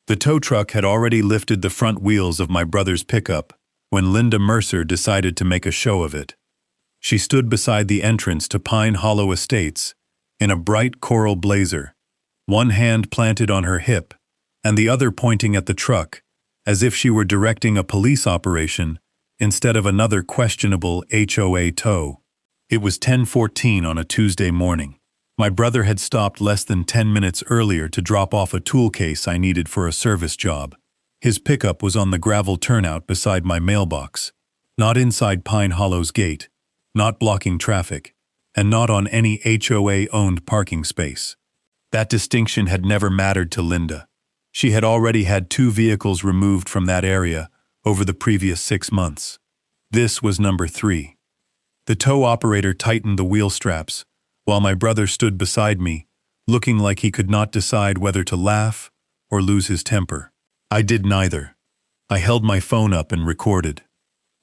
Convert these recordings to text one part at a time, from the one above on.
The tow truck had already lifted the front wheels of my brother's pickup when Linda Mercer decided to make a show of it. She stood beside the entrance to Pine Hollow Estates in a bright coral blazer, one hand planted on her hip and the other pointing at the truck, as if she were directing a police operation instead of another questionable HOA tow. It was 10:14 on a Tuesday morning. My brother had stopped less than 10 minutes earlier to drop off a tool case I needed for a service job. His pickup was on the gravel turnout beside my mailbox, not inside Pine Hollow's gate, not blocking traffic, and not on any HOA-owned parking space. That distinction had never mattered to Linda. She had already had 2 vehicles removed from that area over the previous 6 months. This was number 3. The tow operator tightened the wheel straps, while my brother stood beside me, looking like he could not decide whether to laugh or lose his temper. I did neither. I held my phone up and recorded.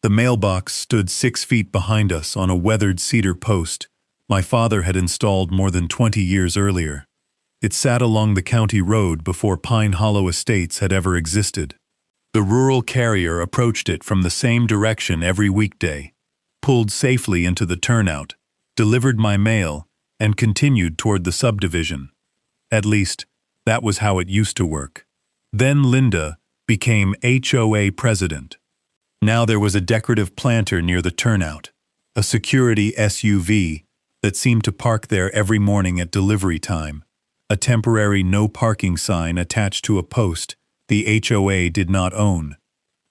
The mailbox stood 6 feet behind us on a weathered cedar post my father had installed more than 20 years earlier. It sat along the county road before Pine Hollow Estates had ever existed. The rural carrier approached it from the same direction every weekday, pulled safely into the turnout, delivered my mail, and continued toward the subdivision. At least, that was how it used to work. Then Linda became HOA president. Now there was a decorative planter near the turnout, a security SUV that seemed to park there every morning at delivery time, a temporary no parking sign attached to a post the HOA did not own,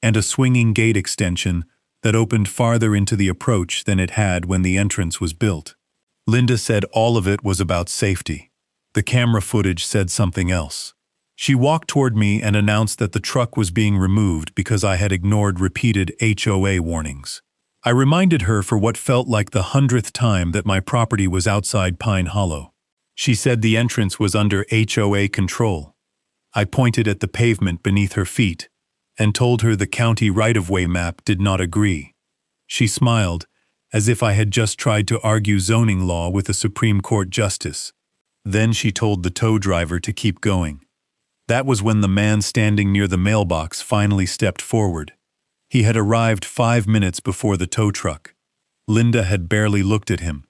and a swinging gate extension that opened farther into the approach than it had when the entrance was built. Linda said all of it was about safety. The camera footage said something else. She walked toward me and announced that the truck was being removed because I had ignored repeated HOA warnings. I reminded her for what felt like the 100th time that my property was outside Pine Hollow. She said the entrance was under HOA control. I pointed at the pavement beneath her feet and told her the county right-of-way map did not agree. She smiled, as if I had just tried to argue zoning law with a Supreme Court justice. Then she told the tow driver to keep going. That was when the man standing near the mailbox finally stepped forward. He had arrived 5 minutes before the tow truck. Linda had barely looked at him.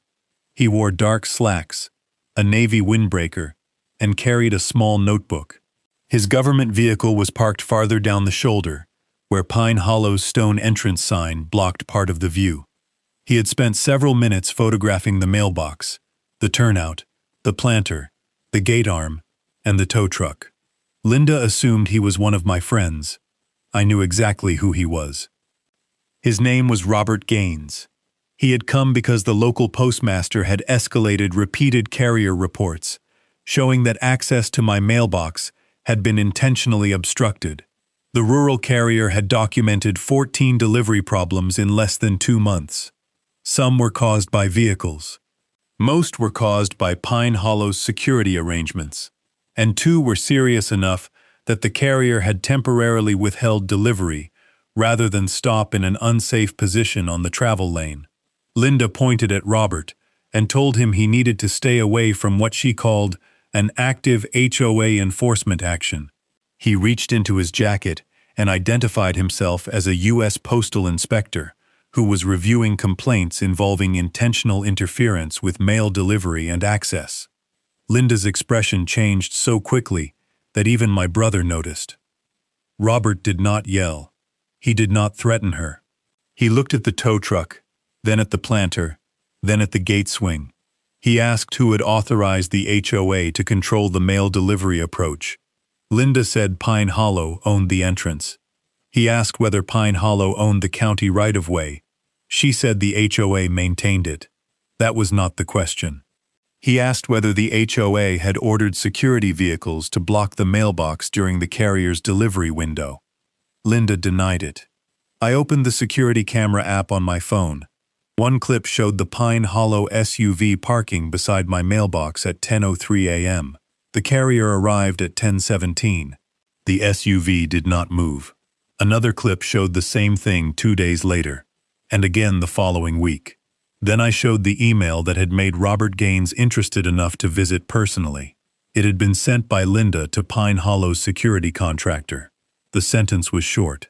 He wore dark slacks, a navy windbreaker, and carried a small notebook. His government vehicle was parked farther down the shoulder, where Pine Hollow's stone entrance sign blocked part of the view. He had spent several minutes photographing the mailbox, the turnout, the planter, the gate arm, and the tow truck. Linda assumed he was one of my friends. I knew exactly who he was. His name was Robert Gaines. He had come because the local postmaster had escalated repeated carrier reports, showing that access to my mailbox had been intentionally obstructed. The rural carrier had documented 14 delivery problems in less than 2 months. Some were caused by vehicles. Most were caused by Pine Hollow's security arrangements, and 2 were serious enough that the carrier had temporarily withheld delivery rather than stop in an unsafe position on the travel lane. Linda pointed at Robert and told him he needed to stay away from what she called an active HOA enforcement action. He reached into his jacket and identified himself as a U.S. Postal inspector who was reviewing complaints involving intentional interference with mail delivery and access. Linda's expression changed so quickly that even my brother noticed. Robert did not yell. He did not threaten her. He looked at the tow truck, then at the planter, then at the gate swing. He asked who had authorized the HOA to control the mail delivery approach. Linda said Pine Hollow owned the entrance. He asked whether Pine Hollow owned the county right-of-way. She said the HOA maintained it. That was not the question. He asked whether the HOA had ordered security vehicles to block the mailbox during the carrier's delivery window. Linda denied it. I opened the security camera app on my phone. One clip showed the Pine Hollow SUV parking beside my mailbox at 10:03 a.m. The carrier arrived at 10:17. The SUV did not move. Another clip showed the same thing 2 days later, and again the following week. Then I showed the email that had made Robert Gaines interested enough to visit personally. It had been sent by Linda to Pine Hollow's security contractor. The sentence was short.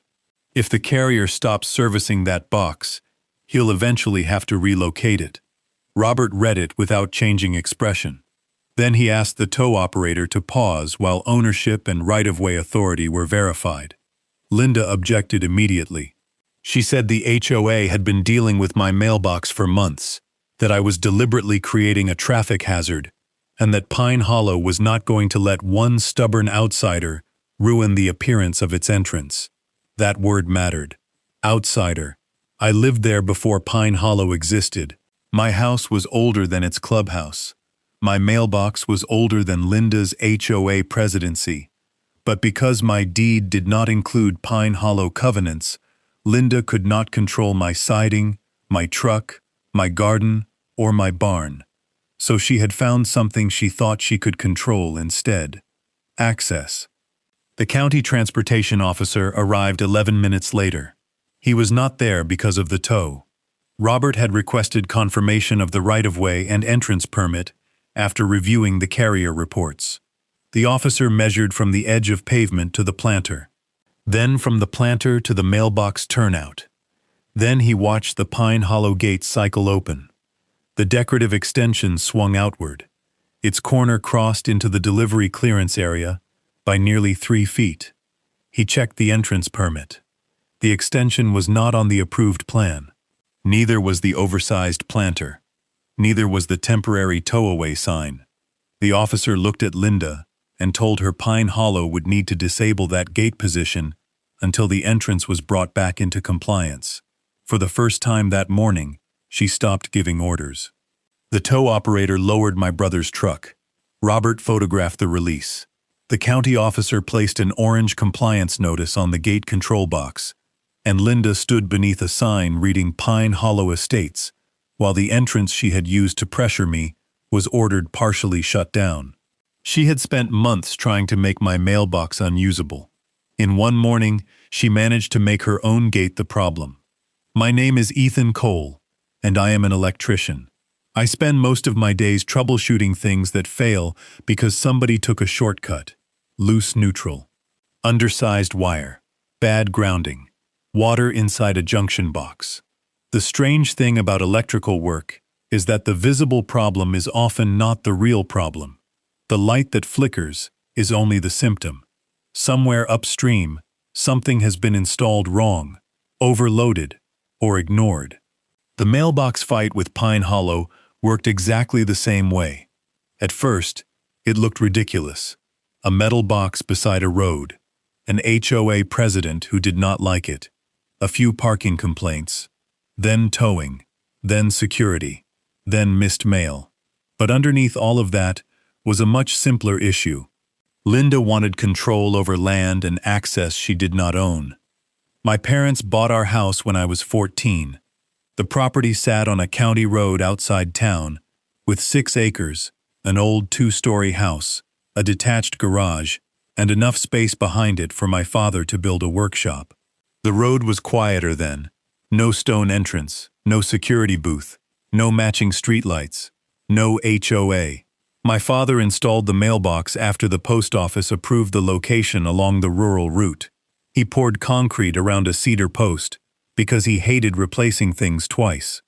If the carrier stops servicing that box, he'll eventually have to relocate it. Robert read it without changing expression. Then he asked the tow operator to pause while ownership and right-of-way authority were verified. Linda objected immediately. She said the HOA had been dealing with my mailbox for months, that I was deliberately creating a traffic hazard, and that Pine Hollow was not going to let one stubborn outsider ruin the appearance of its entrance. That word mattered. Outsider. I lived there before Pine Hollow existed. My house was older than its clubhouse. My mailbox was older than Linda's HOA presidency. But because my deed did not include Pine Hollow covenants, Linda could not control my siding, my truck, my garden, or my barn. So she had found something she thought she could control instead. Access. The county transportation officer arrived 11 minutes later. He was not there because of the tow. Robert had requested confirmation of the right-of-way and entrance permit after reviewing the carrier reports. The officer measured from the edge of pavement to the planter, then from the planter to the mailbox turnout. Then he watched the Pine Hollow gate cycle open. The decorative extension swung outward. Its corner crossed into the delivery clearance area by nearly 3 feet. He checked the entrance permit. The extension was not on the approved plan. Neither was the oversized planter. Neither was the temporary tow-away sign. The officer looked at Linda and told her Pine Hollow would need to disable that gate position until the entrance was brought back into compliance. For the first time that morning, she stopped giving orders. The tow operator lowered my brother's truck. Robert photographed the release. The county officer placed an orange compliance notice on the gate control box, and Linda stood beneath a sign reading Pine Hollow Estates, while the entrance she had used to pressure me was ordered partially shut down. She had spent months trying to make my mailbox unusable. In one morning, she managed to make her own gate the problem. My name is Ethan Cole, and I am an electrician. I spend most of my days troubleshooting things that fail because somebody took a shortcut. Loose neutral. Undersized wire. Bad grounding. Water inside a junction box. The strange thing about electrical work is that the visible problem is often not the real problem. The light that flickers is only the symptom. Somewhere upstream, something has been installed wrong, overloaded, or ignored. The mailbox fight with Pine Hollow worked exactly the same way. At first, it looked ridiculous. A metal box beside a road, an HOA president who did not like it, a few parking complaints, then towing, then security, then missed mail. But underneath all of that was a much simpler issue. Linda wanted control over land and access she did not own. My parents bought our house when I was 14. The property sat on a county road outside town, with 6 acres, an old 2-story house, a detached garage, and enough space behind it for my father to build a workshop. The road was quieter then. No stone entrance, no security booth, no matching streetlights, no HOA. My father installed the mailbox after the post office approved the location along the rural route. He poured concrete around a cedar post, because he hated replacing things twice.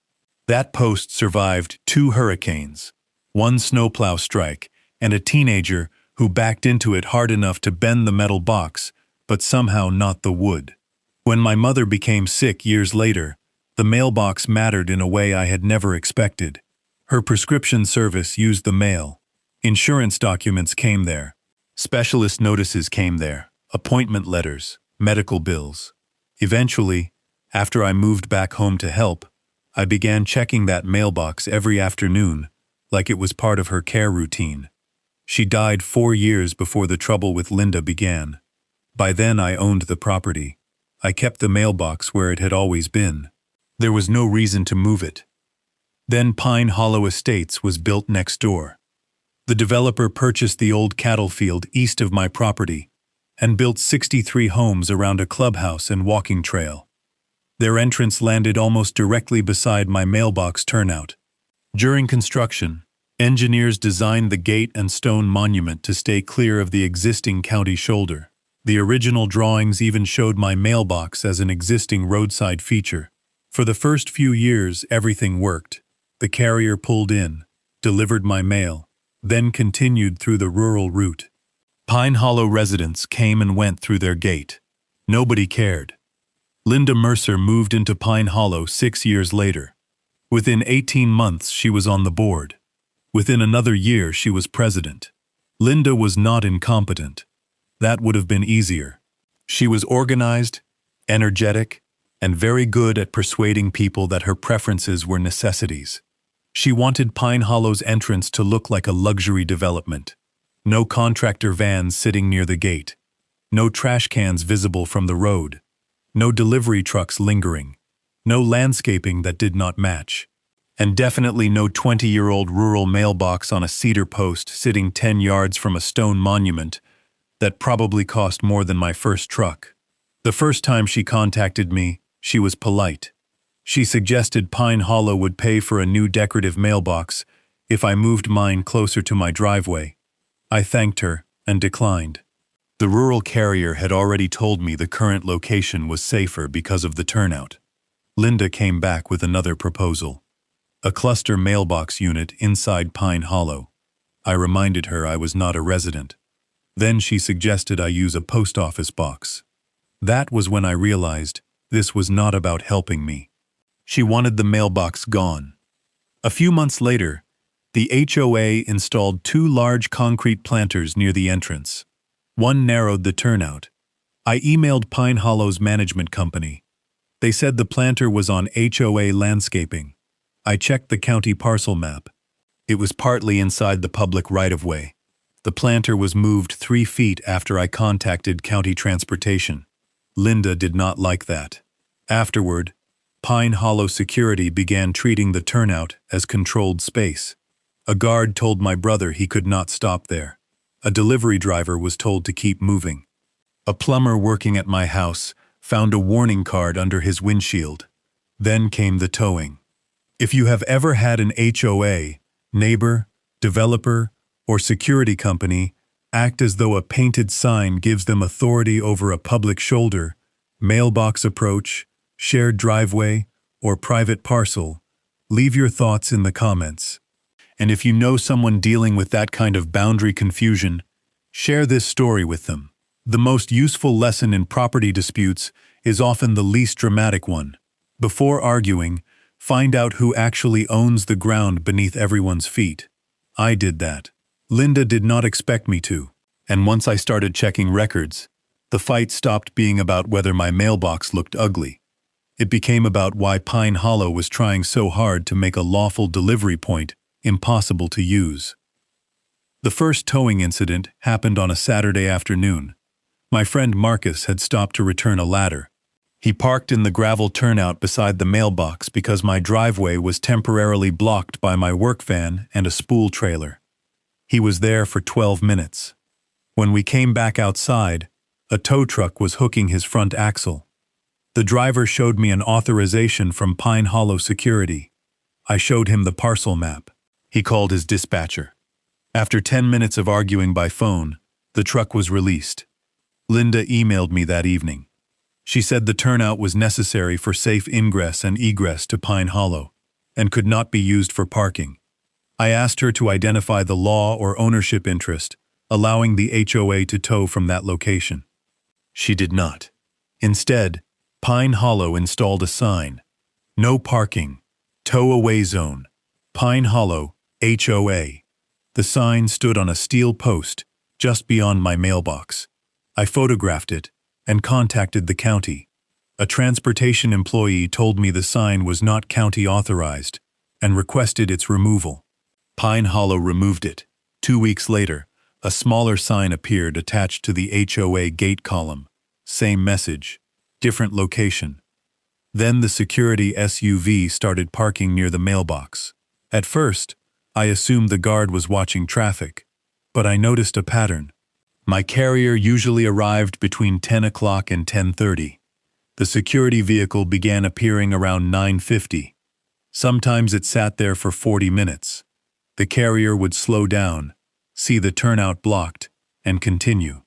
That post survived 2 hurricanes, 1 snowplow strike, and a teenager who backed into it hard enough to bend the metal box, but somehow not the wood. When my mother became sick years later, the mailbox mattered in a way I had never expected. Her prescription service used the mail. Insurance documents came there. Specialist notices came there. Appointment letters, medical bills. Eventually, after I moved back home to help, I began checking that mailbox every afternoon, like it was part of her care routine. She died 4 years before the trouble with Linda began. By then I owned the property. I kept the mailbox where it had always been. There was no reason to move it. Then Pine Hollow Estates was built next door. The developer purchased the old cattle field east of my property and built 63 homes around a clubhouse and walking trail. Their entrance landed almost directly beside my mailbox turnout. During construction, Engineers designed the gate and stone monument to stay clear of the existing county shoulder. The original drawings even showed my mailbox as an existing roadside feature. For the first few years, everything worked. The carrier pulled in, delivered my mail, then continued through the rural route. Pine Hollow residents came and went through their gate. Nobody cared. Linda Mercer moved into Pine Hollow 6 years later. Within 18 months, she was on the board. Within another year, she was president. Linda was not incompetent. That would have been easier. She was organized, energetic, and very good at persuading people that her preferences were necessities. She wanted Pine Hollow's entrance to look like a luxury development. No contractor vans sitting near the gate. No trash cans visible from the road. No delivery trucks lingering. No landscaping that did not match. And definitely no 20-year-old rural mailbox on a cedar post sitting 10 yards from a stone monument that probably cost more than my first truck. The first time she contacted me, she was polite. She suggested Pine Hollow would pay for a new decorative mailbox if I moved mine closer to my driveway. I thanked her and declined. The rural carrier had already told me the current location was safer because of the turnout. Linda came back with another proposal. A cluster mailbox unit inside Pine Hollow. I reminded her I was not a resident. Then she suggested I use a post office box. That was when I realized this was not about helping me. She wanted the mailbox gone. A few months later, the HOA installed 2 large concrete planters near the entrance. One narrowed the turnout. I emailed Pine Hollow's management company. They said the planter was on HOA landscaping. I checked the county parcel map. It was partly inside the public right-of-way. The planter was moved 3 feet after I contacted county transportation. Linda did not like that. Afterward, Pine Hollow security began treating the turnout as controlled space. A guard told my brother he could not stop there. A delivery driver was told to keep moving. A plumber working at my house found a warning card under his windshield. Then came the towing. If you have ever had an HOA, neighbor, developer, or security company act as though a painted sign gives them authority over a public shoulder, mailbox approach, shared driveway, or private parcel, leave your thoughts in the comments. And if you know someone dealing with that kind of boundary confusion, share this story with them. The most useful lesson in property disputes is often the least dramatic one. Before arguing, find out who actually owns the ground beneath everyone's feet. I did that. Linda did not expect me to. And once I started checking records, the fight stopped being about whether my mailbox looked ugly. It became about why Pine Hollow was trying so hard to make a lawful delivery point impossible to use. The first towing incident happened on a Saturday afternoon. My friend Marcus had stopped to return a ladder. He parked in the gravel turnout beside the mailbox because my driveway was temporarily blocked by my work van and a spool trailer. He was there for 12 minutes. When we came back outside, a tow truck was hooking his front axle. The driver showed me an authorization from Pine Hollow Security. I showed him the parcel map. He called his dispatcher. After 10 minutes of arguing by phone, the truck was released. Linda emailed me that evening. She said the turnout was necessary for safe ingress and egress to Pine Hollow, and could not be used for parking. I asked her to identify the law or ownership interest, allowing the HOA to tow from that location. She did not. Instead, Pine Hollow installed a sign. No parking. Tow away zone. Pine Hollow, HOA. The sign stood on a steel post just beyond my mailbox. I photographed it and contacted the county. A transportation employee told me the sign was not county authorized and requested its removal. Pine Hollow removed it. 2 weeks later, a smaller sign appeared attached to the HOA gate column. Same message, different location. Then the security SUV started parking near the mailbox. At first, I assumed the guard was watching traffic, but I noticed a pattern. My carrier usually arrived between 10 o'clock and 10:30. The security vehicle began appearing around 9:50. Sometimes it sat there for 40 minutes. The carrier would slow down, see the turnout blocked, and continue.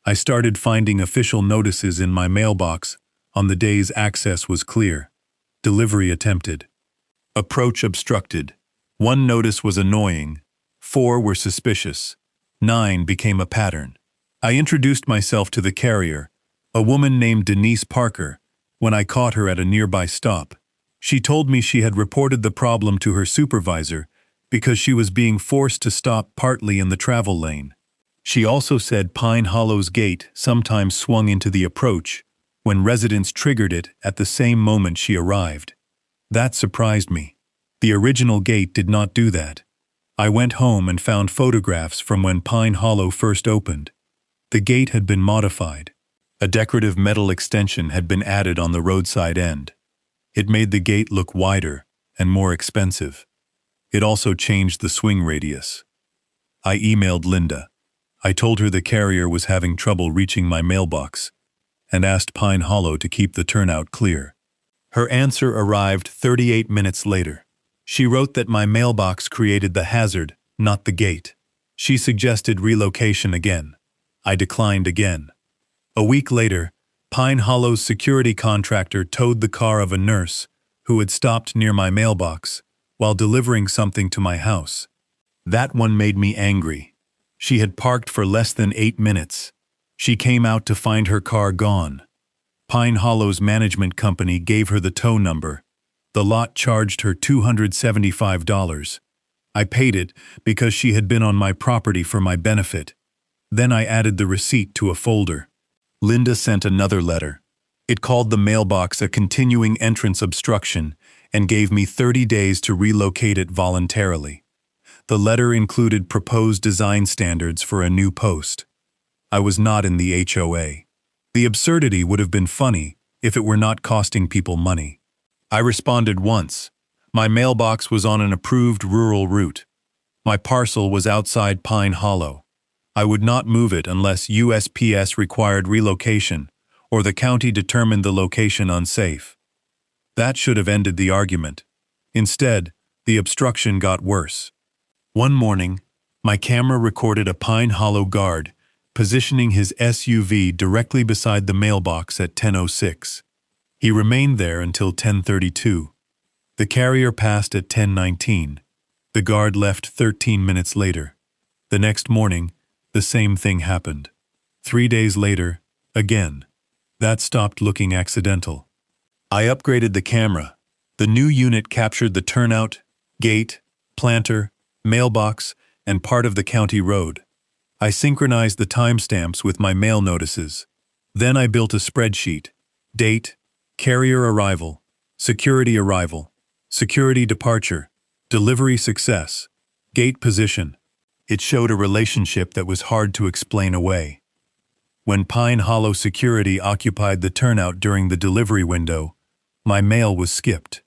I started finding official notices in my mailbox on the days access was clear. Delivery attempted. Approach obstructed. 1 notice was annoying. 4 were suspicious. 9 became a pattern. I introduced myself to the carrier, a woman named Denise Parker, when I caught her at a nearby stop. She told me she had reported the problem to her supervisor because she was being forced to stop partly in the travel lane. She also said Pine Hollow's gate sometimes swung into the approach when residents triggered it at the same moment she arrived. That surprised me. The original gate did not do that. I went home and found photographs from when Pine Hollow first opened. The gate had been modified. A decorative metal extension had been added on the roadside end. It made the gate look wider and more expensive. It also changed the swing radius. I emailed Linda. I told her the carrier was having trouble reaching my mailbox and asked Pine Hollow to keep the turnout clear. Her answer arrived 38 minutes later. She wrote that my mailbox created the hazard, not the gate. She suggested relocation again. I declined again. A week later, Pine Hollow's security contractor towed the car of a nurse who had stopped near my mailbox while delivering something to my house. That one made me angry. She had parked for less than 8 minutes. She came out to find her car gone. Pine Hollow's management company gave her the tow number. The lot charged her $275. I paid it because she had been on my property for my benefit. Then I added the receipt to a folder. Linda sent another letter. It called the mailbox a continuing entrance obstruction and gave me 30 days to relocate it voluntarily. The letter included proposed design standards for a new post. I was not in the HOA. The absurdity would have been funny if it were not costing people money. I responded once. My mailbox was on an approved rural route. My parcel was outside Pine Hollow. I would not move it unless USPS required relocation or the county determined the location unsafe. That should have ended the argument. Instead, the obstruction got worse. One morning, my camera recorded a Pine Hollow guard positioning his SUV directly beside the mailbox at 10:06. He remained there until 10:32. The carrier passed at 10:19. The guard left 13 minutes later. The next morning, the same thing happened. 3 days later, again. That stopped looking accidental. I upgraded the camera. The new unit captured the turnout, gate, planter, mailbox, and part of the county road. I synchronized the timestamps with my mail notices. Then I built a spreadsheet. Date, carrier arrival, security departure, delivery success, gate position. It showed a relationship that was hard to explain away. When Pine Hollow security occupied the turnout during the delivery window, my mail was skipped.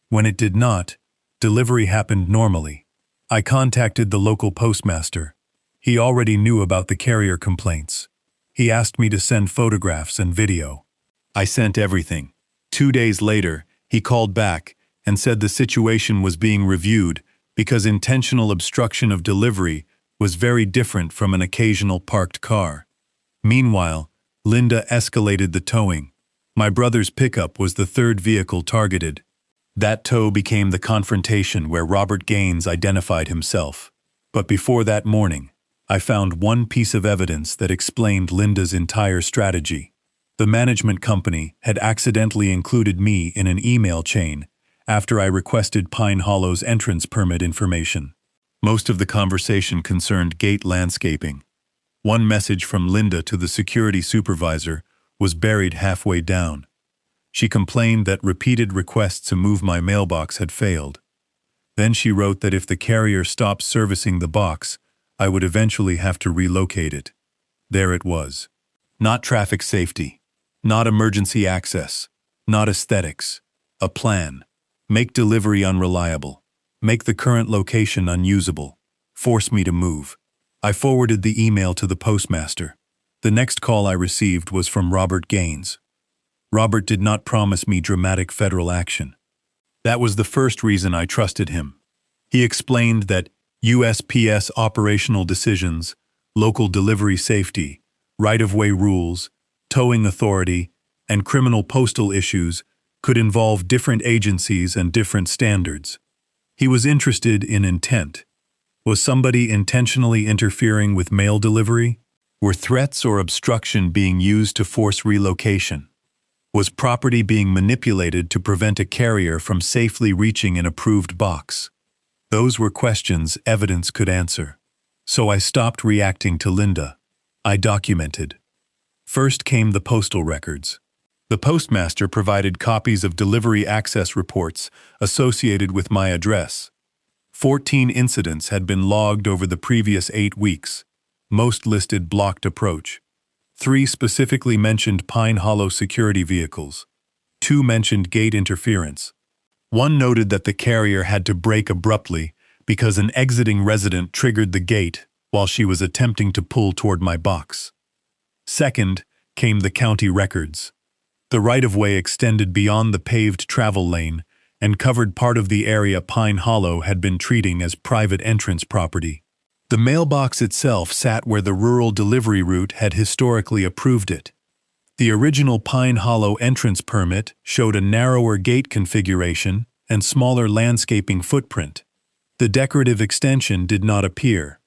When it did not, delivery happened normally. I contacted the local postmaster. He already knew about the carrier complaints. He asked me to send photographs and video. I sent everything. 2 days later, he called back and said the situation was being reviewed because intentional obstruction of delivery was very different from an occasional parked car. Meanwhile, Linda escalated the towing. My brother's pickup was the third vehicle targeted. That tow became the confrontation where Robert Gaines identified himself. But before that morning, I found one piece of evidence that explained Linda's entire strategy. The management company had accidentally included me in an email chain after I requested Pine Hollow's entrance permit information. Most of the conversation concerned gate landscaping. One message from Linda to the security supervisor was buried halfway down. She complained that repeated requests to move my mailbox had failed. Then she wrote that if the carrier stopped servicing the box, I would eventually have to relocate it. There it was. Not traffic safety. Not emergency access. Not aesthetics. A plan. Make delivery unreliable. Make the current location unusable. Force me to move. I forwarded the email to the postmaster. The next call I received was from Robert Gaines. Robert did not promise me dramatic federal action. That was the first reason I trusted him. He explained that USPS operational decisions, local delivery safety, right-of-way rules, towing authority, and criminal postal issues could involve different agencies and different standards. He was interested in intent. Was somebody intentionally interfering with mail delivery? Were threats or obstruction being used to force relocation? Was property being manipulated to prevent a carrier from safely reaching an approved box? Those were questions evidence could answer. So I stopped reacting to Linda. I documented. First came the postal records. The postmaster provided copies of delivery access reports associated with my address. 14 incidents had been logged over the previous 8 weeks. Most listed blocked approach. 3 specifically mentioned Pine Hollow security vehicles. 2 mentioned gate interference. 1 noted that the carrier had to brake abruptly because an exiting resident triggered the gate while she was attempting to pull toward my box. Second came the county records. The right-of-way extended beyond the paved travel lane and covered part of the area Pine Hollow had been treating as private entrance property. The mailbox itself sat where the rural delivery route had historically approved it. The original Pine Hollow entrance permit showed a narrower gate configuration and smaller landscaping footprint. The decorative extension did not appear.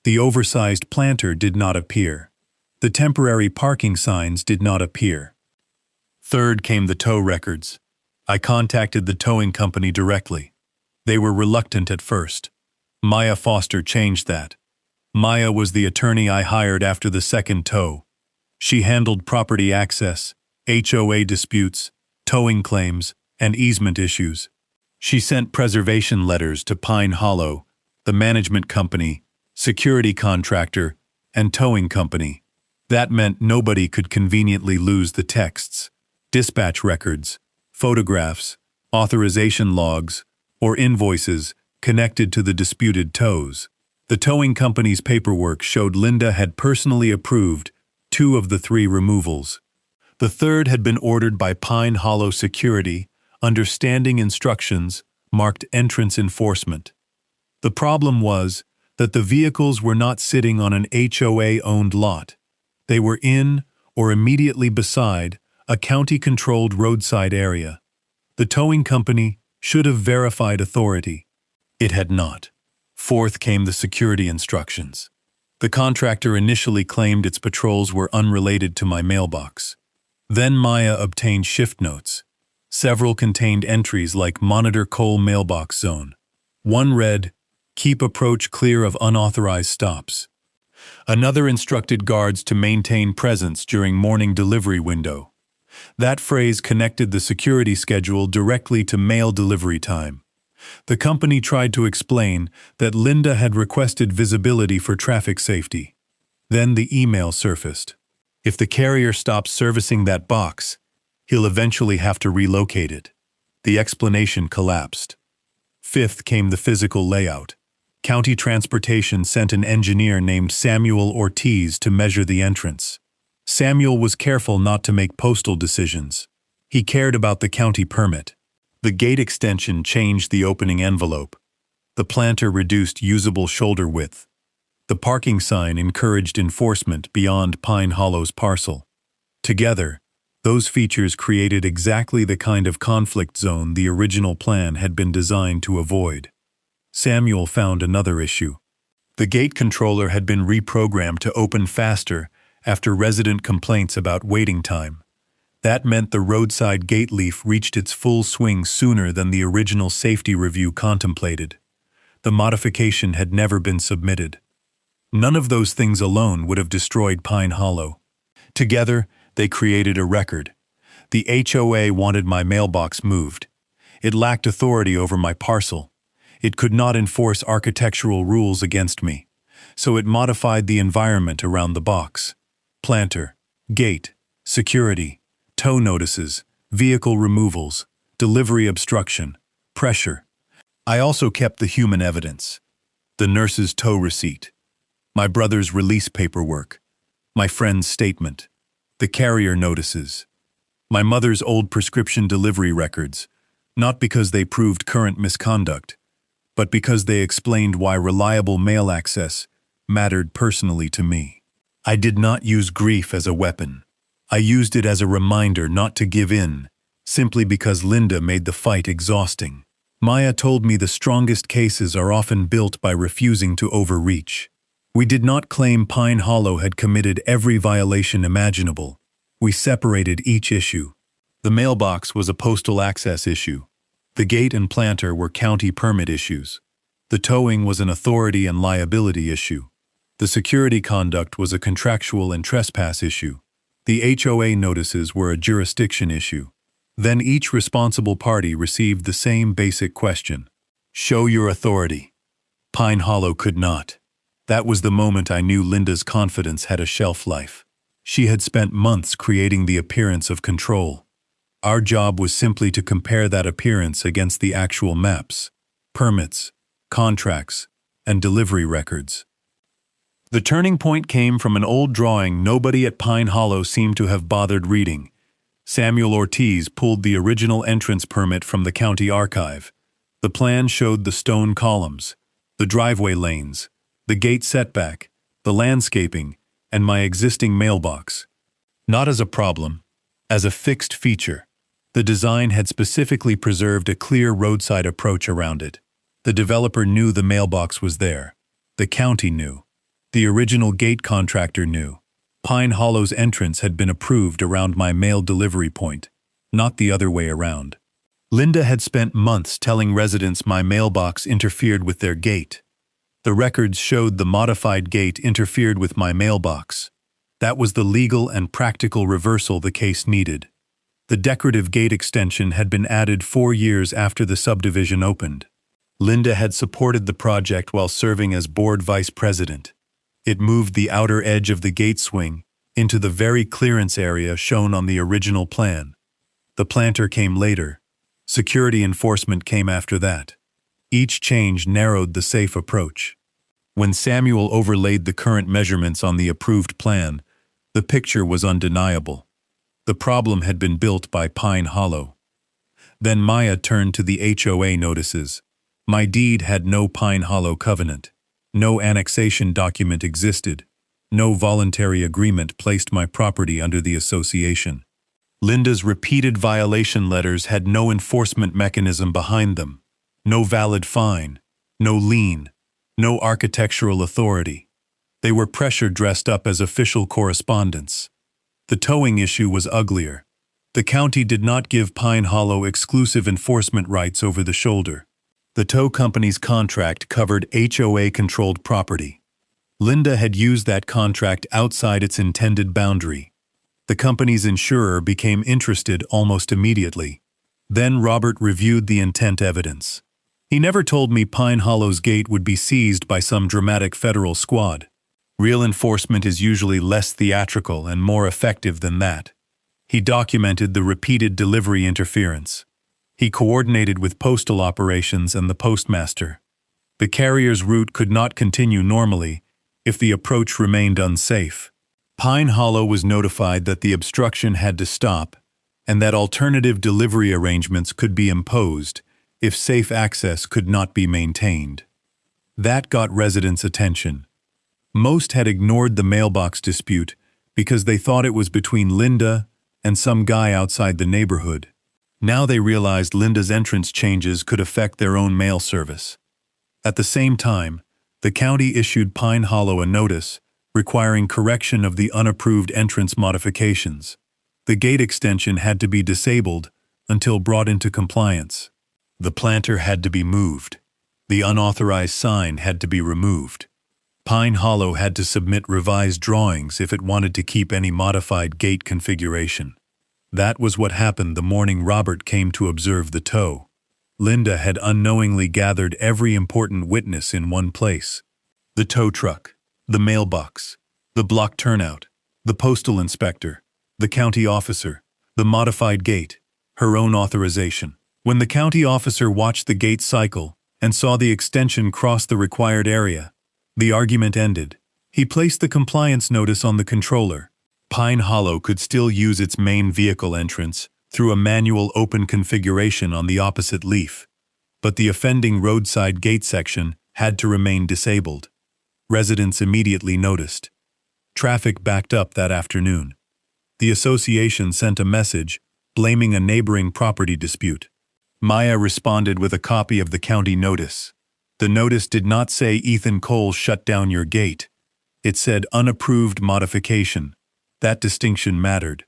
The oversized planter did not appear. The temporary parking signs did not appear. Third came the tow records. I contacted the towing company directly. They were reluctant at first. Maya Foster changed that. Maya was the attorney I hired after the second tow. She handled property access, HOA disputes, towing claims, and easement issues. She sent preservation letters to Pine Hollow, the management company, security contractor, and towing company. That meant nobody could conveniently lose the texts, dispatch records, photographs, authorization logs, or invoices connected to the disputed tows. The towing company's paperwork showed Linda had personally approved 2 of the 3 removals. The third had been ordered by Pine Hollow Security under standing instructions marked entrance enforcement. The problem was that the vehicles were not sitting on an HOA-owned lot. They were in or immediately beside a county-controlled roadside area. The towing company should have verified authority. It had not. Fourth came the security instructions. The contractor initially claimed its patrols were unrelated to my mailbox. Then Maya obtained shift notes. Several contained entries like Monitor Coal Mailbox Zone. 1 read, Keep approach clear of unauthorized stops. Another instructed guards to maintain presence during morning delivery window. That phrase connected the security schedule directly to mail delivery time. The company tried to explain that Linda had requested visibility for traffic safety. Then the email surfaced. If the carrier stops servicing that box, he'll eventually have to relocate it. The explanation collapsed. Fifth came the physical layout. County Transportation sent an engineer named Samuel Ortiz to measure the entrance. Samuel was careful not to make postal decisions. He cared about the county permit. The gate extension changed the opening envelope. The planter reduced usable shoulder width. The parking sign encouraged enforcement beyond Pine Hollow's parcel. Together, those features created exactly the kind of conflict zone the original plan had been designed to avoid. Samuel found another issue. The gate controller had been reprogrammed to open faster after resident complaints about waiting time. That meant the roadside gate leaf reached its full swing sooner than the original safety review contemplated. The modification had never been submitted. None of those things alone would have destroyed Pine Hollow. Together, they created a record. The HOA wanted my mailbox moved. It lacked authority over my parcel. It could not enforce architectural rules against me, so it modified the environment around the box. Planter, gate, security, tow notices, vehicle removals, delivery obstruction, pressure. I also kept the human evidence. The nurse's tow receipt, my brother's release paperwork, my friend's statement, the carrier notices, my mother's old prescription delivery records, not because they proved current misconduct, but because they explained why reliable mail access mattered personally to me. I did not use grief as a weapon. I used it as a reminder not to give in, simply because Linda made the fight exhausting. Maya told me the strongest cases are often built by refusing to overreach. We did not claim Pine Hollow had committed every violation imaginable. We separated each issue. The mailbox was a postal access issue. The gate and planter were county permit issues. The towing was an authority and liability issue. The security conduct was a contractual and trespass issue. The HOA notices were a jurisdiction issue. Then each responsible party received the same basic question. Show your authority. Pine Hollow could not. That was the moment I knew Linda's confidence had a shelf life. She had spent months creating the appearance of control. Our job was simply to compare that appearance against the actual maps, permits, contracts, and delivery records. The turning point came from an old drawing nobody at Pine Hollow seemed to have bothered reading. Samuel Ortiz pulled the original entrance permit from the county archive. The plan showed the stone columns, the driveway lanes, the gate setback, the landscaping, and my existing mailbox. Not as a problem, as a fixed feature. The design had specifically preserved a clear roadside approach around it. The developer knew the mailbox was there. The county knew. The original gate contractor knew. Pine Hollow's entrance had been approved around my mail delivery point, not the other way around. Linda had spent months telling residents my mailbox interfered with their gate. The records showed the modified gate interfered with my mailbox. That was the legal and practical reversal the case needed. The decorative gate extension had been added 4 years after the subdivision opened. Linda had supported the project while serving as board vice president. It moved the outer edge of the gate swing into the very clearance area shown on the original plan. The planter came later. Security enforcement came after that. Each change narrowed the safe approach. When Samuel overlaid the current measurements on the approved plan, the picture was undeniable. The problem had been built by Pine Hollow. Then Maya turned to the HOA notices. My deed had no Pine Hollow covenant. No annexation document existed. No voluntary agreement placed my property under the association. Linda's repeated violation letters had no enforcement mechanism behind them. No valid fine. No lien. No architectural authority. They were pressure dressed up as official correspondence. The towing issue was uglier. The county did not give Pine Hollow exclusive enforcement rights over the shoulder. The tow company's contract covered HOA-controlled property. Linda had used that contract outside its intended boundary. The company's insurer became interested almost immediately. Then Robert reviewed the intent evidence. He never told me Pine Hollow's gate would be seized by some dramatic federal squad. Real enforcement is usually less theatrical and more effective than that. He documented the repeated delivery interference. He coordinated with postal operations and the postmaster. The carrier's route could not continue normally if the approach remained unsafe. Pine Hollow was notified that the obstruction had to stop and that alternative delivery arrangements could be imposed if safe access could not be maintained. That got residents' attention. Most had ignored the mailbox dispute because they thought it was between Linda and some guy outside the neighborhood. Now they realized Linda's entrance changes could affect their own mail service. At the same time, the county issued Pine Hollow a notice requiring correction of the unapproved entrance modifications. The gate extension had to be disabled until brought into compliance. The planter had to be moved. The unauthorized sign had to be removed. Pine Hollow had to submit revised drawings if it wanted to keep any modified gate configuration. That was what happened the morning Robert came to observe the tow. Linda had unknowingly gathered every important witness in one place. The tow truck, the mailbox, the block turnout, the postal inspector, the county officer, the modified gate, her own authorization. When the county officer watched the gate cycle and saw the extension cross the required area, the argument ended. He placed the compliance notice on the controller. Pine Hollow could still use its main vehicle entrance through a manual open configuration on the opposite leaf. but the offending roadside gate section had to remain disabled. Residents immediately noticed. Traffic backed up that afternoon. The association sent a message blaming a neighboring property dispute. Maya responded with a copy of the county notice. The notice did not say Ethan Cole shut down your gate. It said unapproved modification. That distinction mattered.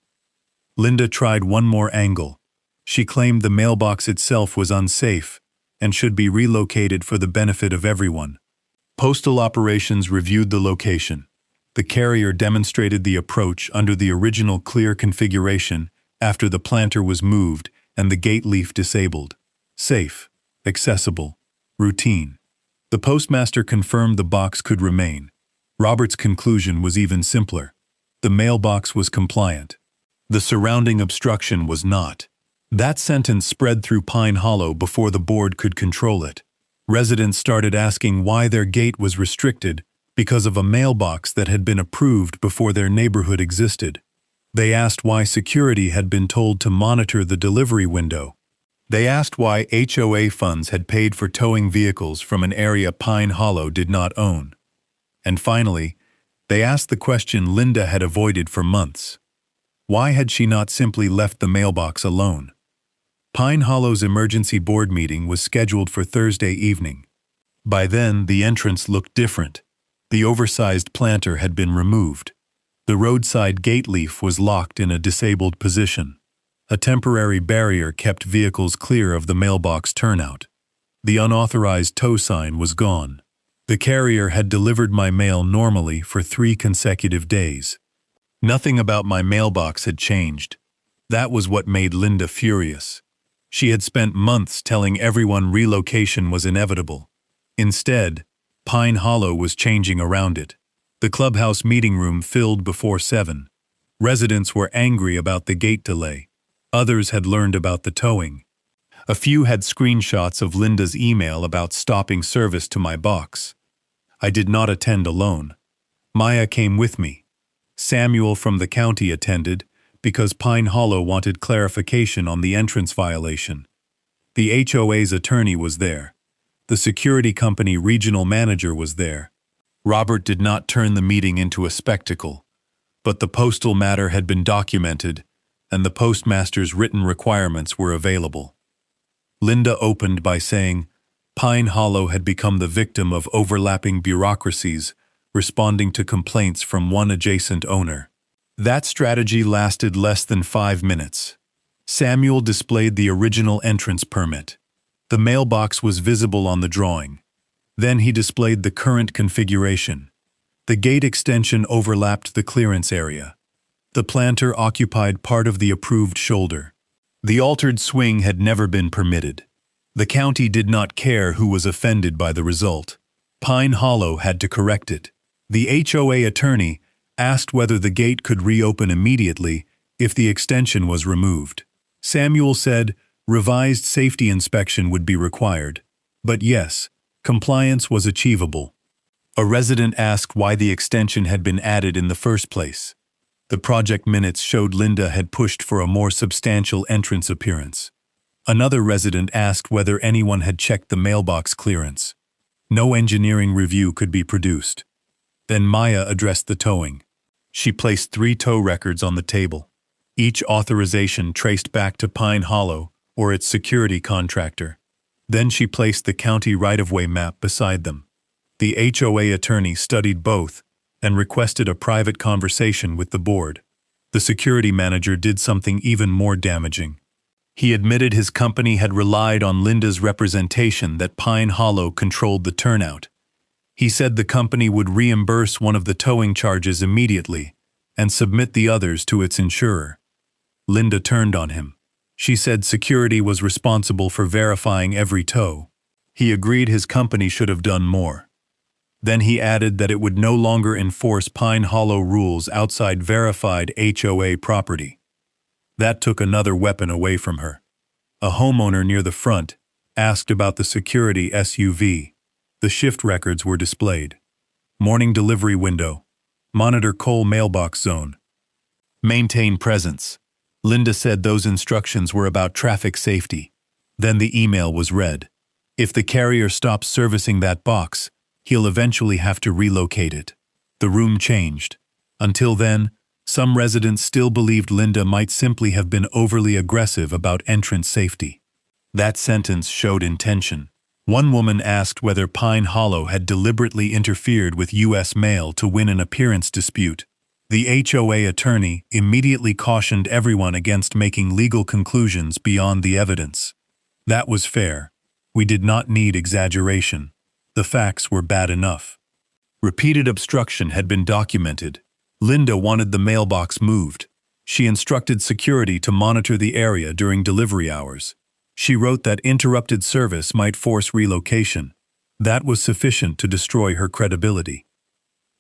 Linda tried one more angle. She claimed the mailbox itself was unsafe and should be relocated for the benefit of everyone. Postal operations reviewed the location. The carrier demonstrated the approach under the original clear configuration after the planter was moved and the gate leaf disabled. Safe, accessible, routine. The postmaster confirmed the box could remain. Robert's conclusion was even simpler. The mailbox was compliant. The surrounding obstruction was not. That sentence spread through Pine Hollow before the board could control it. Residents started asking why their gate was restricted because of a mailbox that had been approved before their neighborhood existed. They asked why security had been told to monitor the delivery window. They asked why HOA funds had paid for towing vehicles from an area Pine Hollow did not own. And finally, they asked the question Linda had avoided for months. Why had she not simply left the mailbox alone? Pine Hollow's emergency board meeting was scheduled for Thursday evening. By then, the entrance looked different. The oversized planter had been removed. The roadside gate leaf was locked in a disabled position. A temporary barrier kept vehicles clear of the mailbox turnout. The unauthorized tow sign was gone. The carrier had delivered my mail normally for 3 consecutive days. Nothing about my mailbox had changed. That was what made Linda furious. She had spent months telling everyone relocation was inevitable. Instead, Pine Hollow was changing around it. The clubhouse meeting room filled before 7. Residents were angry about the gate delay. Others had learned about the towing. A few had screenshots of Linda's email about stopping service to my box. I did not attend alone. Maya came with me. Samuel from the county attended because Pine Hollow wanted clarification on the entrance violation. The HOA's attorney was there. The security company regional manager was there. Robert did not turn the meeting into a spectacle, but the postal matter had been documented, and the postmaster's written requirements were available. Linda opened by saying, Pine Hollow had become the victim of overlapping bureaucracies, responding to complaints from one adjacent owner. That strategy lasted less than 5 minutes. Samuel displayed the original entrance permit. The mailbox was visible on the drawing. Then he displayed the current configuration. The gate extension overlapped the clearance area. The planter occupied part of the approved shoulder. The altered swing had never been permitted. The county did not care who was offended by the result. Pine Hollow had to correct it. The HOA attorney asked whether the gate could reopen immediately if the extension was removed. Samuel said revised safety inspection would be required. But yes, compliance was achievable. A resident asked why the extension had been added in the first place. The project minutes showed Linda had pushed for a more substantial entrance appearance. Another resident asked whether anyone had checked the mailbox clearance. No engineering review could be produced. Then Maya addressed the towing. She placed 3 tow records on the table. Each authorization traced back to Pine Hollow or its security contractor. Then she placed the county right-of-way map beside them. The HOA attorney studied both and requested a private conversation with the board. The security manager did something even more damaging. He admitted his company had relied on Linda's representation that Pine Hollow controlled the turnout. He said the company would reimburse one of the towing charges immediately and submit the others to its insurer. Linda turned on him. She said security was responsible for verifying every tow. He agreed his company should have done more. Then he added that it would no longer enforce Pine Hollow rules outside verified HOA property. That took another weapon away from her. A homeowner near the front asked about the security SUV. The shift records were displayed. Morning delivery window. Monitor Cole mailbox zone. Maintain presence. Linda said those instructions were about traffic safety. Then the email was read. If the carrier stops servicing that box, he'll eventually have to relocate it. The room changed. Until then, some residents still believed Linda might simply have been overly aggressive about entrance safety. That sentence showed intention. One woman asked whether Pine Hollow had deliberately interfered with U.S. mail to win an appearance dispute. The HOA attorney immediately cautioned everyone against making legal conclusions beyond the evidence. That was fair. We did not need exaggeration. The facts were bad enough. Repeated obstruction had been documented. Linda wanted the mailbox moved. She instructed security to monitor the area during delivery hours. She wrote that interrupted service might force relocation. That was sufficient to destroy her credibility.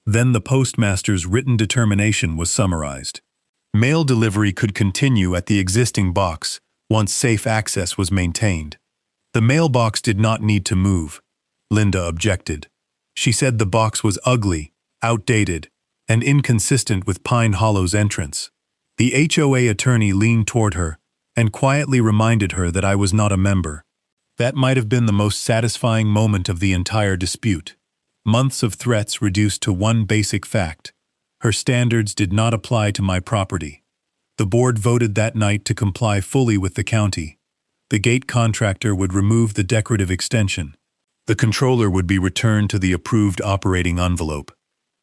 Then the postmaster's written determination was summarized. Mail delivery could continue at the existing box once safe access was maintained. The mailbox did not need to move. Linda objected. She said the box was ugly, outdated, and inconsistent with Pine Hollow's entrance. The HOA attorney leaned toward her and quietly reminded her that I was not a member. That might have been the most satisfying moment of the entire dispute. Months of threats reduced to one basic fact. Her standards did not apply to my property. The board voted that night to comply fully with the county. The gate contractor would remove the decorative extension. The controller would be returned to the approved operating envelope.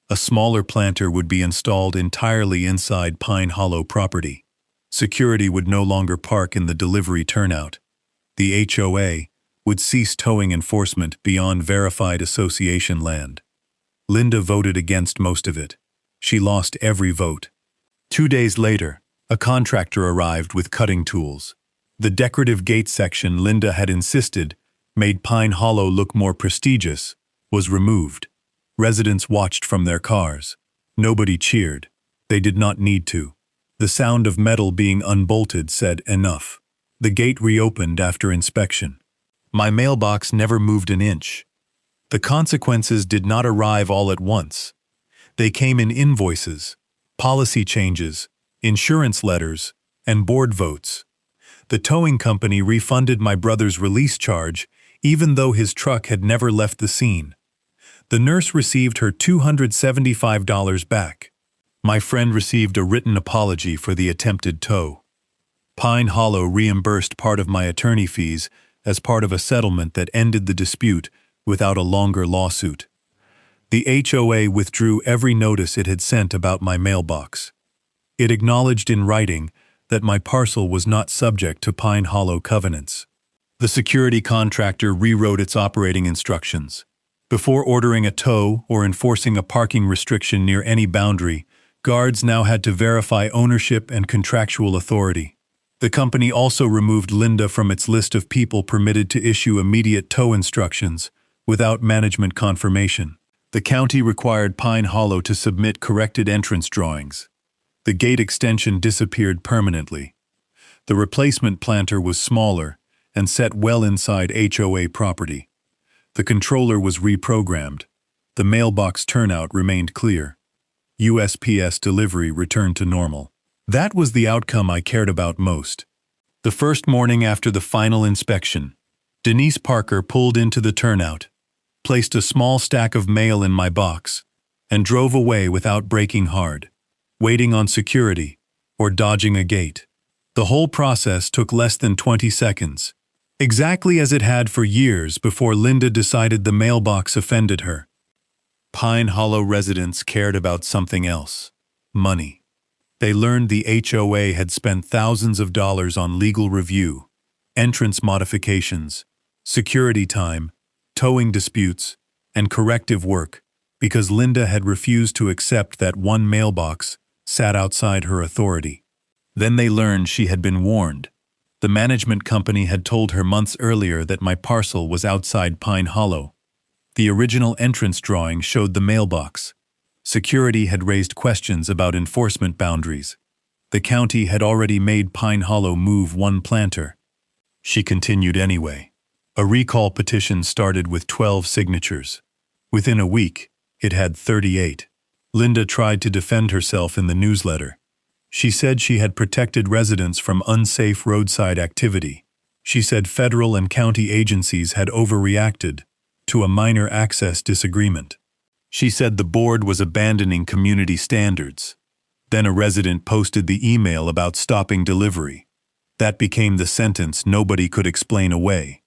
A smaller planter would be installed entirely inside Pine Hollow property. Security would no longer park in the delivery turnout. The HOA would cease towing enforcement beyond verified association land. Linda voted against most of it. She lost every vote. 2 days later, a contractor arrived with cutting tools. The decorative gate section Linda had insisted made Pine Hollow look more prestigious was removed. Residents watched from their cars. Nobody cheered. They did not need to. The sound of metal being unbolted said enough. The gate reopened after inspection. My mailbox never moved an inch. The consequences did not arrive all at once. They came in invoices, policy changes, insurance letters, and board votes. The towing company refunded my brother's release charge, even though his truck had never left the scene. The nurse received her $275 back. My friend received a written apology for the attempted tow. Pine Hollow reimbursed part of my attorney fees as part of a settlement that ended the dispute without a longer lawsuit. The HOA withdrew every notice it had sent about my mailbox. It acknowledged in writing that my parcel was not subject to Pine Hollow covenants. The security contractor rewrote its operating instructions. Before ordering a tow or enforcing a parking restriction near any boundary, guards now had to verify ownership and contractual authority. The company also removed Linda from its list of people permitted to issue immediate tow instructions without management confirmation. The county required Pine Hollow to submit corrected entrance drawings. The gate extension disappeared permanently. The replacement planter was smaller and set well inside HOA property. The controller was reprogrammed. The mailbox turnout remained clear. USPS delivery returned to normal. That was the outcome I cared about most. The first morning after the final inspection, Denise Parker pulled into the turnout, placed a small stack of mail in my box, and drove away without braking hard, waiting on security, or dodging a gate. The whole process took less than 20 seconds, exactly as it had for years before Linda decided the mailbox offended her. Pine Hollow residents cared about something else: money. They learned the HOA had spent thousands of dollars on legal review, entrance modifications, security time, towing disputes, and corrective work because Linda had refused to accept that one mailbox sat outside her authority. Then they learned she had been warned. The management company had told her months earlier that my parcel was outside Pine Hollow. The original entrance drawing showed the mailbox. Security had raised questions about enforcement boundaries. The county had already made Pine Hollow move one planter. She continued anyway. A recall petition started with 12 signatures. Within a week, it had 38. Linda tried to defend herself in the newsletter. She said she had protected residents from unsafe roadside activity. She said federal and county agencies had overreacted to a minor access disagreement. She said the board was abandoning community standards. Then a resident posted the email about stopping delivery. That became the sentence nobody could explain away.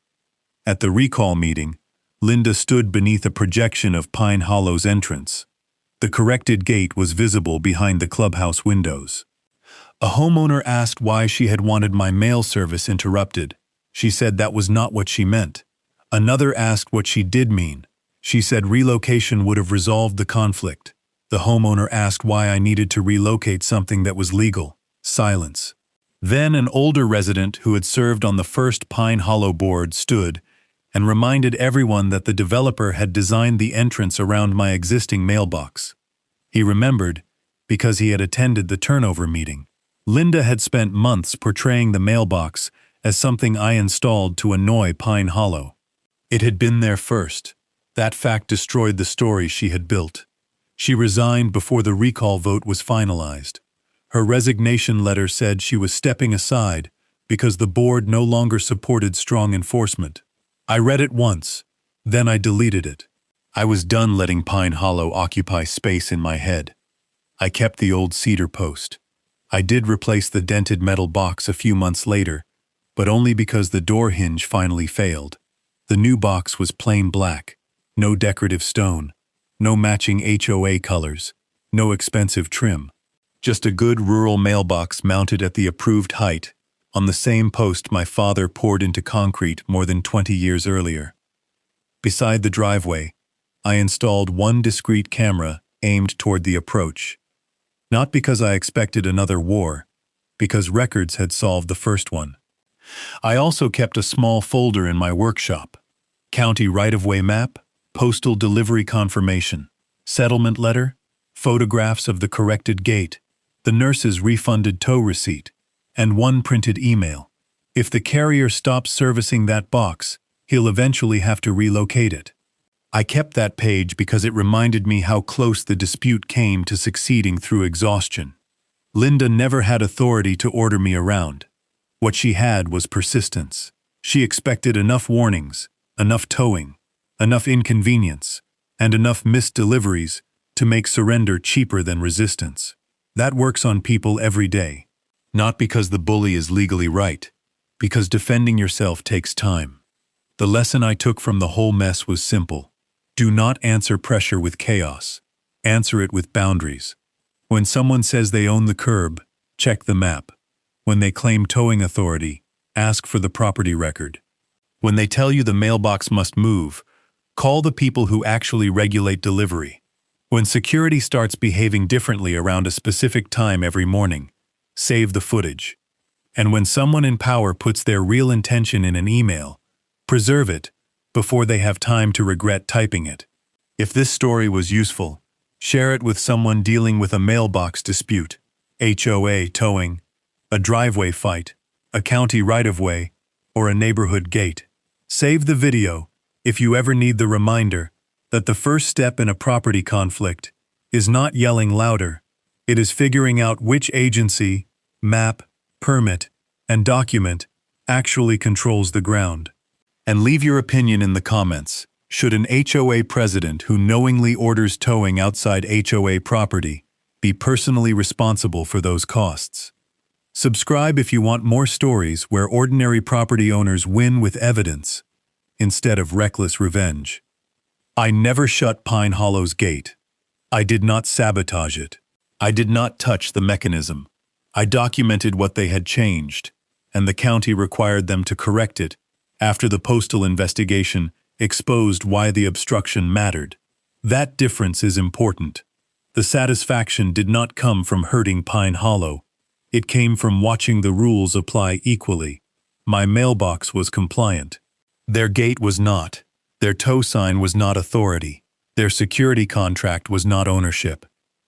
At the recall meeting, Linda stood beneath a projection of Pine Hollow's entrance. The corrected gate was visible behind the clubhouse windows. A homeowner asked why she had wanted my mail service interrupted. She said that was not what she meant. Another asked what she did mean. She said relocation would have resolved the conflict. The homeowner asked why I needed to relocate something that was legal. Silence. Then an older resident who had served on the first Pine Hollow board stood and reminded everyone that the developer had designed the entrance around my existing mailbox. He remembered because he had attended the turnover meeting. Linda had spent months portraying the mailbox as something I installed to annoy Pine Hollow. It had been there first. That fact destroyed the story she had built. She resigned before the recall vote was finalized. Her resignation letter said she was stepping aside because the board no longer supported strong enforcement. I read it once, then I deleted it. I was done letting Pine Hollow occupy space in my head. I kept the old cedar post. I did replace the dented metal box a few months later, but only because the door hinge finally failed. The new box was plain black, no decorative stone, no matching HOA colors, no expensive trim. Just a good rural mailbox mounted at the approved height, on the same post my father poured into concrete more than 20 years earlier. Beside the driveway, I installed one discrete camera aimed toward the approach. Not because I expected another war, because records had solved the first one. I also kept a small folder in my workshop. County right-of-way map, postal delivery confirmation, settlement letter, photographs of the corrected gate, the nurse's refunded tow receipt, and one printed email. If the carrier stops servicing that box, he'll eventually have to relocate it. I kept that page because it reminded me how close the dispute came to succeeding through exhaustion. Linda never had authority to order me around. What she had was persistence. She expected enough warnings, enough towing, enough inconvenience, and enough missed deliveries to make surrender cheaper than resistance. That works on people every day. Not because the bully is legally right, because defending yourself takes time. The lesson I took from the whole mess was simple. Do not answer pressure with chaos. Answer it with boundaries. When someone says they own the curb, check the map. When they claim towing authority, ask for the property record. When they tell you the mailbox must move, call the people who actually regulate delivery. When security starts behaving differently around a specific time every morning, save the footage. And when someone in power puts their real intention in an email, preserve it before they have time to regret typing it. If this story was useful, share it with someone dealing with a mailbox dispute, HOA towing, a driveway fight, a county right-of-way, or a neighborhood gate. Save the video if you ever need the reminder that the first step in a property conflict is not yelling louder. It is figuring out which agency, map, permit, and document actually controls the ground. And leave your opinion in the comments. Should an HOA president who knowingly orders towing outside HOA property be personally responsible for those costs? Subscribe if you want more stories where ordinary property owners win with evidence instead of reckless revenge. I never shut Pine Hollow's gate. I did not sabotage it. I did not touch the mechanism. I documented what they had changed, and the county required them to correct it after the postal investigation exposed why the obstruction mattered. That difference is important. The satisfaction did not come from hurting Pine Hollow. It came from watching the rules apply equally. My mailbox was compliant. Their gate was not. Their tow sign was not authority. Their security contract was not ownership.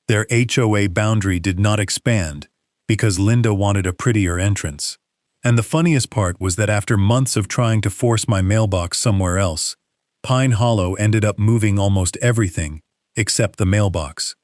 Their HOA boundary did not expand because Linda wanted a prettier entrance. And the funniest part was that after months of trying to force my mailbox somewhere else, Pine Hollow ended up moving almost everything except the mailbox.